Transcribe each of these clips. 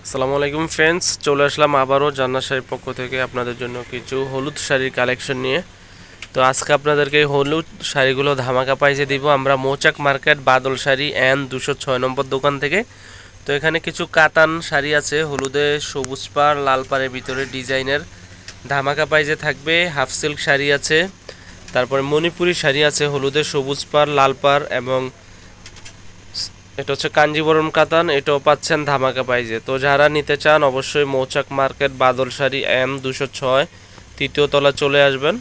আসসালামু আলাইকুম ফ্রেন্ডস, চলে আসলাম আবারও জান্নাত শাড়ির পক্ষ থেকে আপনাদের জন্য কিছু হলুদ শাড়ির কালেকশন নিয়ে। তো আজকে আপনাদেরকে এই হলুদ শাড়িগুলো ধামাকা প্রাইসে দিব আমরা মৌচাক মার্কেট বাদল শাড়ি এন 206 নম্বর দোকান থেকে। তো এখানে কিছু কাতান শাড়ি আছে হলুদে সবুজ পাড় লাল পাড়ের ভিতরে ডিজাইনের, ধামাকা প্রাইসে থাকবে। হাফ সিল্ক শাড়ি আছে, তারপরে মণিপুরি শাড়ি আছে হলুদে সবুজ পাড় লাল পাড়, এবং এটা হচ্ছে কাঞ্জিবরম কাতান, এটাও পাচ্ছেন ধামাকা প্রাইজে। তো যারা নিতে চান অবশ্যই মৌচাক মার্কেট বাদল শাড়ি এম 206 তৃতীয় তলা চলে আসবেন।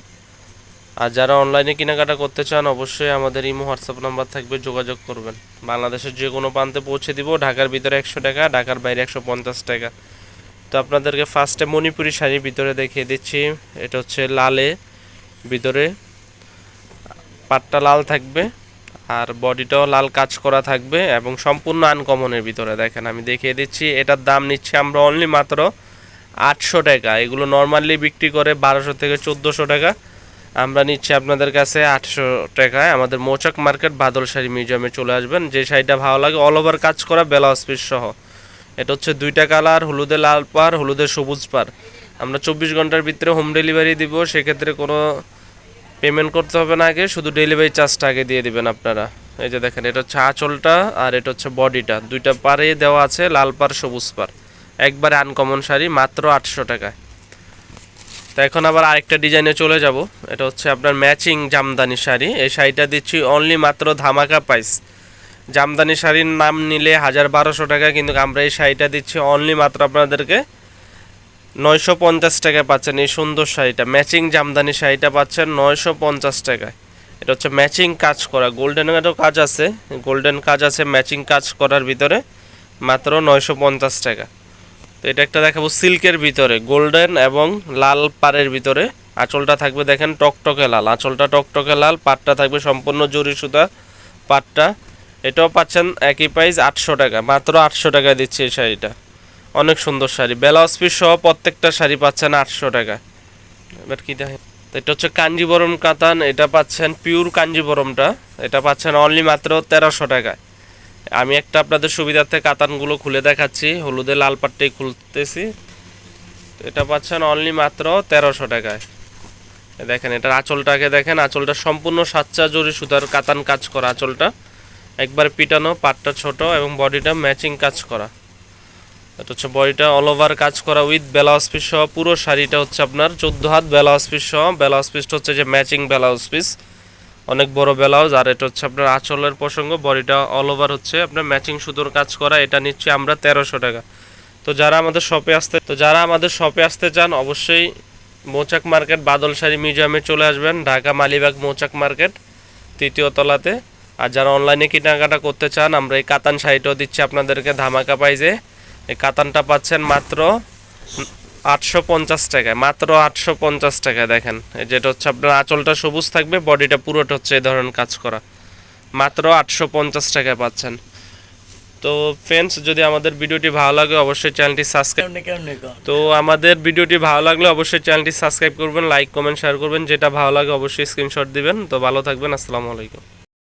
আর যারা অনলাইনে কেনাকাটা করতে চান অবশ্যই আমাদের ইমো হোয়াটসঅ্যাপ নাম্বার থাকবে, যোগাযোগ করবেন। বাংলাদেশের যে কোনো প্রান্তে পৌঁছে দিব, ঢাকার ভিতরে 100 টাকা, ঢাকার বাইরে 150 টাকা। তো আপনাদেরকে ফার্স্টে মণিপুরি শাড়ির ভিতরে দেখিয়ে দিচ্ছি। এটা হচ্ছে লালে ভিতরে পাটটা লাল থাকবে আর বডিটাও লাল কাজ করা থাকবে এবং সম্পূর্ণ আনকমনের ভিতরে। দেখেন আমি দেখিয়ে দিচ্ছি, এটার দাম নিচ্ছি আমরা অনলি মাত্র 800 টাকা। এগুলো নর্মালি বিক্রি করে 1200 থেকে 1400 টাকা, আমরা নিচ্ছি আপনাদের কাছে 800 টাকায়। আমাদের মৌচাক মার্কেট বাদল শাড়ি মিউজিয়ামে চলে আসবেন। যে শাড়িটা ভালো লাগে অল ওভার কাজ করা ব্লাউজ পিস সহ। এটা হচ্ছে দুইটা কালার, হলুদে লাল পাড় হলুদে সবুজ পাড়। আমরা 24 ঘন্টার ভিতরে হোম ডেলিভারি দিব, সেক্ষেত্রে কোনো পেমেন্ট করতে হবে না, আগে শুধু ডেলিভারি চার্জটা আগে দিয়ে দিবেন আপনারা। এই যে দেখেন, এটা হচ্ছে আঁচলটা আর এটা হচ্ছে বডিটা, দুইটা পাড়ে দেওয়া আছে লাল পাড় সবুজ পাড়, একবারে আনকমন শাড়ি মাত্র 800 টাকায়। তো এখন আবার আরেকটা ডিজাইনে চলে যাব। এটা হচ্ছে আপনার ম্যাচিং জামদানি শাড়ি। এই শাড়িটা দিচ্ছি অনলি মাত্র ধামাকা প্রাইস। জামদানি শাড়ির নাম নিলে 1200 টাকা, কিন্তু আমরা এই শাড়িটা দিচ্ছি অনলি মাত্র আপনাদেরকে 950 টাকায় পাচ্ছেন। এই সুন্দর শাড়িটা ম্যাচিং জামদানি শাড়িটা পাচ্ছেন 950 টাকায়। এটা হচ্ছে ম্যাচিং কাজ করা, গোল্ডেনেরও কাজ আছে, গোল্ডেন কাজ আছে ম্যাচিং কাজ করার ভিতরে, মাত্র 950 টাকা। তো এটা একটা দেখাবো সিল্কের ভিতরে, গোল্ডেন এবং লাল পাড়ের ভিতরে। আঁচলটা থাকবে দেখেন টকটকে লাল, আঁচলটা টকটকে লাল, পাটটা থাকবে সম্পূর্ণ জরি সুতা পাটটা। এটাও পাচ্ছেন একই প্রাইস 800 টাকা, মাত্র 800 টাকায় দিচ্ছে এই শাড়িটা। অনেক সুন্দর শাড়ি, ব্লাউজ পিস সহ প্রত্যেকটা শাড়ি পাচ্ছেন 800 টাকা। এবার কি দেখেন, এটা হচ্ছে কাঞ্জিবরম কাতান, এটা পাচ্ছেন পিওর কাঞ্জিবরমটা, এটা পাচ্ছেন অনলি মাত্র 1300 টাকায়। আমি একটা আপনাদের সুবিধার্থে কাতানগুলো খুলে দেখাচ্ছি, হলুদে লাল পাটটাই খুলতেছি। এটা পাচ্ছেন অনলি মাত্র 1300 টাকায়। দেখেন এটার আঁচলটাকে দেখেন, আঁচলটা সম্পূর্ণ সাচ্চা জরি সুতার কাতান কাজ করা, আঁচলটা একবার পিটানো, পাটটা ছোট এবং বডিটা ম্যাচিং কাজ করা। এটা হচ্ছে বডিটা অল ওভার কাজ করা উইথ ব্লাউজ পিস সহ। পুরো শাড়িটা হচ্ছে আপনার 14 হাত ব্লাউজ পিস সহ। ব্লাউজ পিসটা হচ্ছে যে ম্যাচিং ব্লাউজ পিস, অনেক বড় ব্লাউজ। আর এটা হচ্ছে আপনার আঁচলের প্রসঙ্গ, বডিটা অল ওভার হচ্ছে আপনার ম্যাচিং সুতোর কাজ করা। এটা নিচ্ছি আমরা 1300 টাকা। তো যারা আমাদের শপে আসতে চান অবশ্যই মৌচাক মার্কেট বাদল শাড়ি মিউজিয়ামে চলে আসবেন, ঢাকা মালিবাগ মৌচাক মার্কেট তৃতীয় তলাতে। আর যারা অনলাইনে কেনাকাটা করতে চান আমরা এই কাতান শাড়িটাও দিচ্ছি আপনাদেরকে ধামাকা প্রাইজে। এই কাতানটা পাচ্ছেন মাত্র 850 টাকায়, মাত্র 850 টাকায়। দেখেন যেটা হচ্ছে আপনার আঁচলটা সবুজ থাকবে, বডিটা পুরোটা হচ্ছে এই ধরনের কাজ করা, মাত্র 850 টাকায় পাচ্ছেন। তো ফ্রেন্ডস, যদি আমাদের ভিডিওটি ভালো লাগে অবশ্যই চ্যানেলটি সাবস্ক্রাইব, তো আমাদের ভিডিওটি ভালো লাগলে অবশ্যই চ্যানেলটি সাবস্ক্রাইব করবেন, লাইক কমেন্ট শেয়ার করবেন, যেটা ভালো লাগে অবশ্যই স্ক্রিনশট দিবেন। তো ভালো থাকবেন, আসসালামু আলাইকুম।